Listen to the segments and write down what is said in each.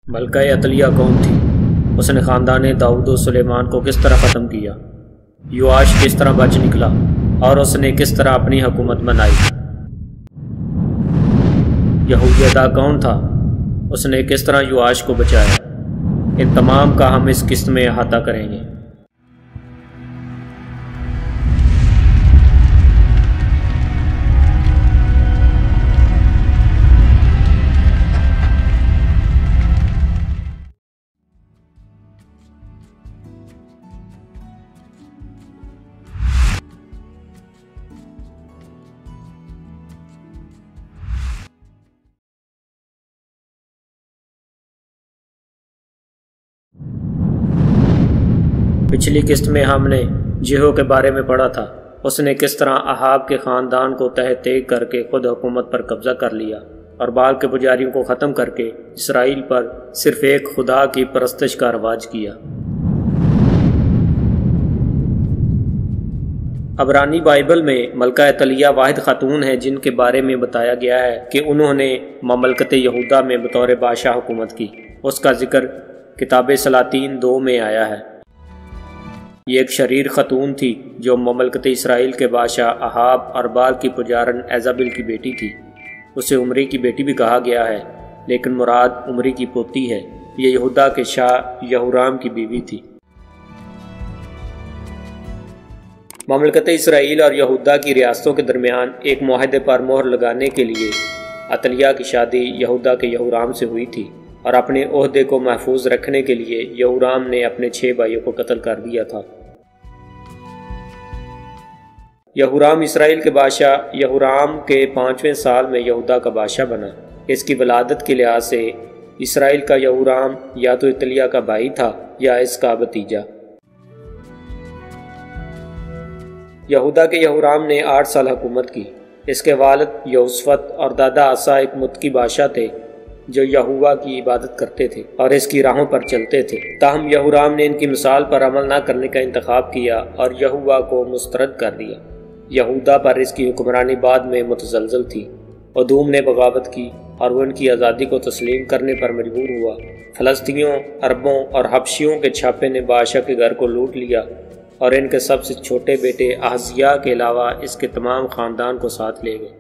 ملکہ عتلیہ کون تھی؟ اس نے خاندان داؤد و سلیمان کو کس طرح ختم کیا؟ یواش کس طرح بچ نکلا اور اس نے کس طرح اپنی حکومت بنائی؟ یہویدا کون تھا؟ اس نے کس طرح یواش کو بچایا؟ ان تمام کا ہم اس قسط میں احاطہ کریں گے۔ پچھلی قسط میں ہم نے جیہو کے بارے میں پڑھا تھا۔ اس نے کس طرح اہاب کے خاندان کو تہہ تیگ کر کے خود حکومت پر قبضہ کر لیا اور بال کے پجاریوں کو ختم کر کے اسرائیل پر صرف ایک خدا کی پرستش کا رواج کیا۔ عبرانی بائبل میں ملکہ عتلیہ واحد خاتون ہے جن کے بارے میں بتایا گیا ہے کہ انہوں نے مملکت یہودا میں بطور بادشاہ حکومت کی۔ اس کا ذکر کتاب سلاطین 2 میں آیا ہے۔ یہ ایک شریر خاتون تھی جو مملکت اسرائیل کے بادشاہ اہاب اور بال کی پجارن ایزابل کی بیٹی تھی۔ اسے عمری کی بیٹی بھی کہا گیا ہے، لیکن مراد عمری کی پوتی ہے۔ یہ یہودا کے شاہ یہورام کی بیوی تھی۔ مملکت اسرائیل اور یہودا کی ریاستوں کے درمیان ایک معاہدے پر مہر لگانے کے لیے عتلیہ کی شادی یہودا کے یہورام سے ہوئی تھی، اور اپنے عہدے کو محفوظ رکھنے کے لیے یہورام نے اپنے 6 بھائیوں کو قتل کر دیا تھا۔ یہورام اسرائیل کے بادشاہ یہورام کے 5ویں سال میں یہودا کا بادشاہ بنا۔ اس کی ولادت کے لحاظ سے اسرائیل کا یہورام یا تو عتلیہ کا بھائی تھا یا اس کا بھتیجا۔ یہودا کے یہورام نے 8 سال حکومت کی۔ اس کے والد یہوشفت اور دادا آسا ایک متقی بادشاہ تھے جو یہوہ کی عبادت کرتے تھے اور اس کی راہوں پر چلتے تھے۔ تاہم یہورام نے ان کی مثال پر عمل نہ کرنے کا انتخاب کیا اور یہوہ کو مسترد کر دیا۔ یہودا پر اس کی حکمرانی بعد میں متزلزل تھی۔ ادوم نے بغاوت کی اور وہ ان کی آزادی کو تسلیم کرنے پر مجبور ہوا۔ فلسطینیوں، عربوں اور حبشیوں کے چھاپے نے بادشاہ کے گھر کو لوٹ لیا اور ان کے سب سے چھوٹے بیٹے احزیاہ کے علاوہ اس کے تمام خاندان کو ساتھ لے گئے۔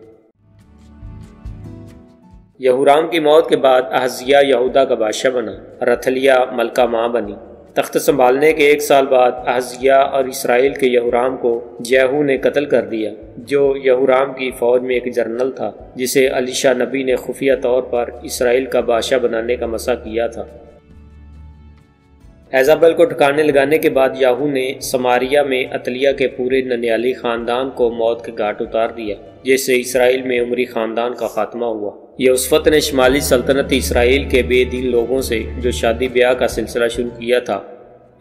یہورام کی موت کے بعد احزیاہ یہودا کا بادشاہ بنا اور عتلیہ ملکہ ماں بنی۔ تخت سنبھالنے کے 1 سال بعد احزیاہ اور اسرائیل کے یہورام کو جیہو نے قتل کر دیا، جو یہورام کی فوج میں ایک جنرل تھا جسے الیشا نبی نے خفیہ طور پر اسرائیل کا بادشاہ بنانے کا مسعی کیا تھا۔ ایزابل کو ٹھکانے لگانے کے بعد یاہو نے سماریہ میں عتلیہ کے پورے ننیالی خاندان کو موت کے گھاٹ اتار دیا، جس سے اسرائیل میں عمری خاندان کا خاتمہ ہوا۔ یہوشفت نے شمالی سلطنت اسرائیل کے بے دین لوگوں سے جو شادی بیاہ کا سلسلہ شروع کیا تھا،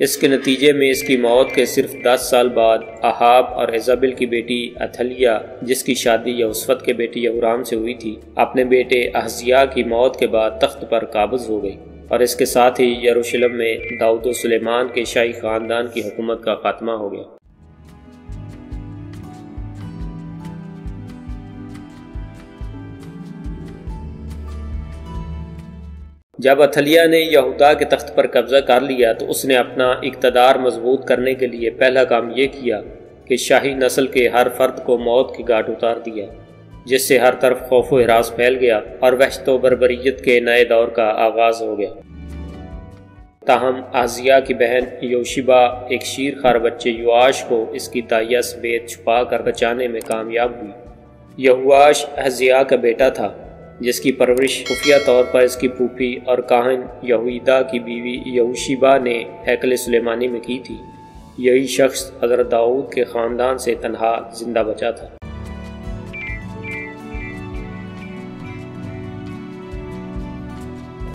اس کے نتیجے میں اس کی موت کے صرف 10 سال بعد اہاب اور ایزابل کی بیٹی عتلیہ، جس کی شادی یہوشفت کے بیٹے یہورام سے ہوئی تھی، اپنے بیٹے احزیاہ کی موت کے بعد تخت پر قابض ہو گئی، اور اس کے ساتھ ہی یروشلم میں داؤد و سلیمان کے شاہی خاندان کی حکومت کا خاتمہ ہو گیا۔ جب عتلیہ نے یہودا کے تخت پر قبضہ کر لیا تو اس نے اپنا اقتدار مضبوط کرنے کے لیے پہلا کام یہ کیا کہ شاہی نسل کے ہر فرد کو موت کے گھاٹ اتار دیا، جس سے ہر طرف خوف و ہراس پھیل گیا اور وحشت و بربریت کے نئے دور کا آغاز ہو گیا۔ تاہم احزیاہ کی بہن یوشبا ایک شیر خوار بچے یواش کو اس کی دائیا سمیت چھپا کر بچانے میں کامیاب ہوئی۔ یہواش احزیاہ کا بیٹا تھا جس کی پرورش خفیہ طور پر اس کی پھوپھی اور کاہن یہویدا کی بیوی یہوشبا نے ہیکل سلیمانی میں کی تھی۔ یہی شخص حضرت داؤد کے خاندان سے تنہا زندہ بچا تھا۔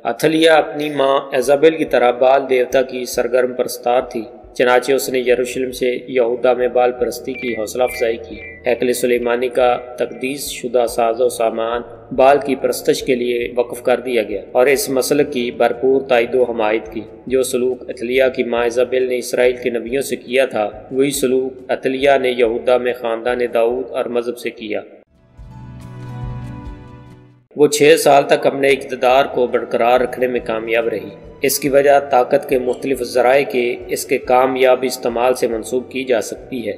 عتلیہ اپنی ماں ایزابل کی طرح بال دیوتا کی سرگرم پرستار تھی، چنانچہ اس نے یروشلم سے یہودا میں بال پرستی کی حوصلہ افزائی کی۔ ہیکل سلیمانی کا تقدیس شدہ ساز و سامان بال کی پرستش کے لیے وقف کر دیا گیا اور اس مسلک کی بھرپور تائید و حمایت کی۔ جو سلوک عتلیہ کی ماں ایزابل نے اسرائیل کے نبیوں سے کیا تھا، وہی سلوک عتلیہ نے یہودا میں خاندان داؤد اور مذہب سے کیا۔ وہ 6 سال تک اپنے اقتدار کو برقرار رکھنے میں کامیاب رہی۔ اس کی وجہ طاقت کے مختلف ذرائع کے اس کے کامیاب استعمال سے منسوب کی جا سکتی ہے،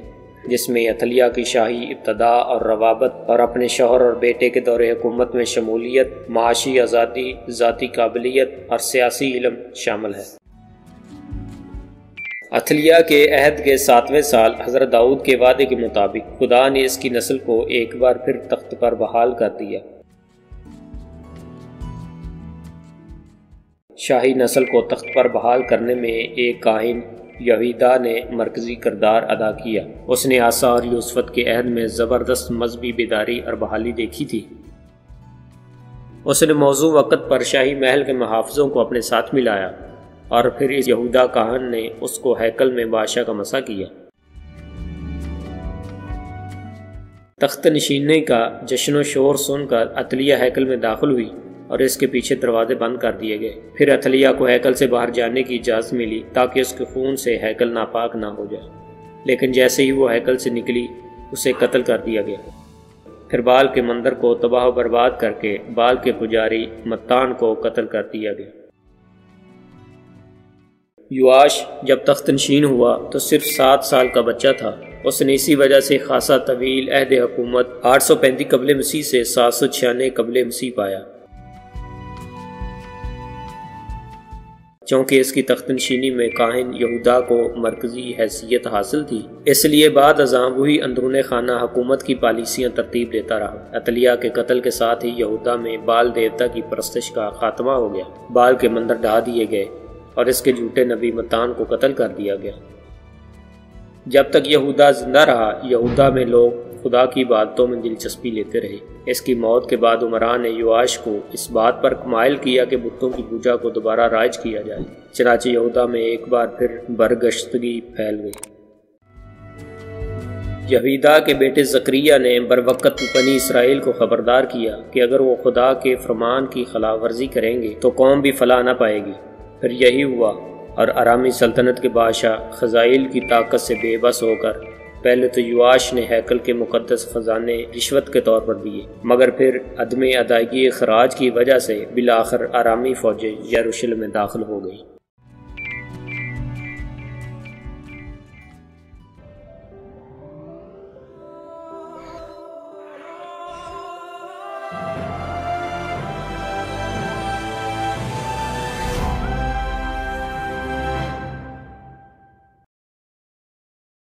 جس میں عتلیہ کی شاہی ابتدا اور روابط اور اپنے شوہر اور بیٹے کے دور حکومت میں شمولیت، معاشی آزادی، ذاتی قابلیت اور سیاسی علم شامل ہے۔ عتلیہ کے عہد کے 7ویں سال حضرت داؤد کے وعدے کے مطابق خدا نے اس کی نسل کو ایک بار پھر تخت پر بحال کر دیا۔ شاہی نسل کو تخت پر بحال کرنے میں ایک کاہن یہویدا نے مرکزی کردار ادا کیا۔ اس نے آسا اور یوسفت کے عہد میں زبردست مذہبی بیداری اور بحالی دیکھی تھی۔ اس نے موزوں وقت پر شاہی محل کے محافظوں کو اپنے ساتھ ملایا اور پھر اس یہودا کاہن نے اس کو ہیکل میں بادشاہ کا مسا کیا۔ تخت نشینے کا جشن و شور سن کر عتلیہ ہیکل میں داخل ہوئی اور اس کے پیچھے دروازے بند کر دیے گئے۔ پھر عتلیہ کو ہیکل سے باہر جانے کی اجازت ملی تاکہ اس کے خون سے ہیکل ناپاک نہ ہو جائے، لیکن جیسے ہی وہ ہیکل سے نکلی اسے قتل کر دیا گیا۔ پھر بال کے مندر کو تباہ و برباد کر کے بال کے پجاری متان کو قتل کر دیا گیا۔ یواش جب تخت نشین ہوا تو صرف 7 سال کا بچہ تھا۔ اس نے اسی وجہ سے خاصا طویل عہد حکومت 835 قبل مسیح سے 796 قبل مسیح پایا۔ چونکہ اس کی تخت نشینی میں کاہن یہودا کو مرکزی حیثیت حاصل تھی، اس لیے بعد ازاں وہی اندرون خانہ حکومت کی پالیسیاں ترتیب دیتا رہا۔ عتلیہ کے قتل کے ساتھ ہی یہودا میں بال دیوتا کی پرستش کا خاتمہ ہو گیا۔ بال کے مندر ڈھا دیے گئے اور اس کے جھوٹے نبی متان کو قتل کر دیا گیا۔ جب تک یہودا زندہ رہا، یہودا میں لوگ خدا کی عبادتوں میں دلچسپی لیتے رہے۔ اس کی موت کے بعد عمران نے یواش کو اس بات پر مائل کیا کہ بتوں کی پوجا کو دوبارہ رائج کیا جائے۔ چنانچہ یہودا میں ایک بار پھر برگشتگی پھیل گئی۔ یہودا کے بیٹے زکریا نے بروقت بنی اسرائیل کو خبردار کیا کہ اگر وہ خدا کے فرمان کی خلاف ورزی کریں گے تو قوم بھی فلاح نہ پائے گی۔ پھر یہی ہوا اور ارامی سلطنت کے بادشاہ خزائیل کی طاقت سے بے بس ہو کر پہلے تو یواش نے ہیکل کے مقدس خزانے رشوت کے طور پر دیے، مگر پھر عدم ادائیگی خراج کی وجہ سے بالآخر ارامی فوجیں یروشلم میں داخل ہو گئی۔